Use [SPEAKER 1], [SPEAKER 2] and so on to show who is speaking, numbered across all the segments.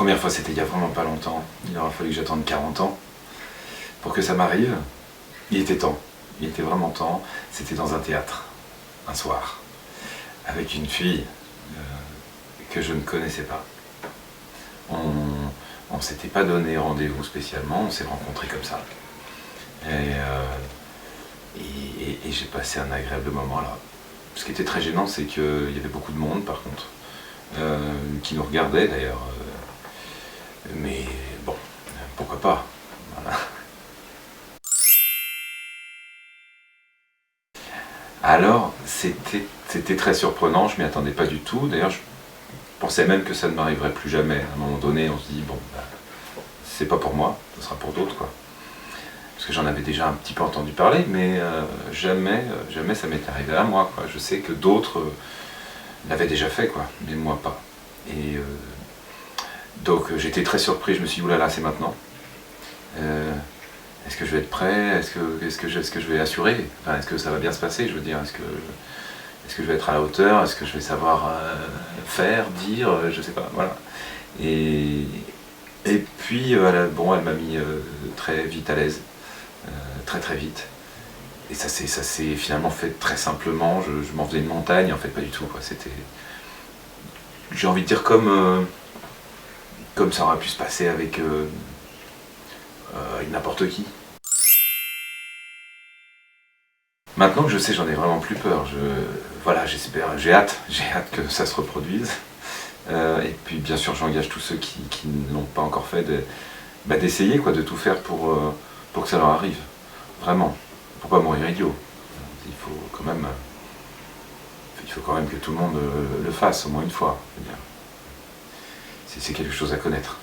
[SPEAKER 1] première fois, c'était il y a vraiment pas longtemps. Il aura fallu que j'attende 40 ans pour que ça m'arrive. Il était temps, il était vraiment temps. C'était dans un théâtre, un soir, avec une fille que je ne connaissais pas. On s'était pas donné rendez-vous spécialement, on s'est rencontrés comme ça. Et j'ai passé un agréable moment là. Ce qui était très gênant, c'est qu'il y avait beaucoup de monde par contre, qui nous regardait d'ailleurs. Mais bon, pourquoi pas, voilà. Alors, c'était très surprenant, je m'y attendais pas du tout. D'ailleurs, je pensais même que ça ne m'arriverait plus jamais. À un moment donné, on se dit, bon, bah, c'est pas pour moi, ce sera pour d'autres, quoi. Parce que j'en avais déjà un petit peu entendu parler, mais jamais ça m'est arrivé à moi, quoi. Je sais que d'autres l'avaient déjà fait, quoi, mais moi pas. Et donc j'étais très surpris, je me suis dit, oulala, c'est maintenant. Est-ce que je vais être prêt? Est-ce que je vais assurer? Enfin, est-ce que ça va bien se passer? Je veux dire, est-ce que je vais être à la hauteur? Est-ce que je vais savoir faire, dire? Je sais pas, voilà. Et puis, bon, elle m'a mis très vite à l'aise, très vite. Et ça s'est finalement fait très simplement. Je m'en faisais une montagne, en fait, pas du tout, quoi. C'était, j'ai envie de dire, comme ça aurait pu se passer avec n'importe qui. Maintenant que je sais, j'en ai vraiment plus peur. Voilà, j'espère, j'ai hâte que ça se reproduise. Et puis bien sûr, j'engage tous ceux qui ne l'ont pas encore fait d'essayer, quoi, de tout faire pour que ça leur arrive. Vraiment, pour pas mourir idiot. Il faut quand même que tout le monde le fasse au moins une fois. C'est quelque chose à connaître.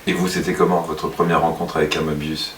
[SPEAKER 1] Et vous, c'était comment votre première rencontre avec un Moebius ?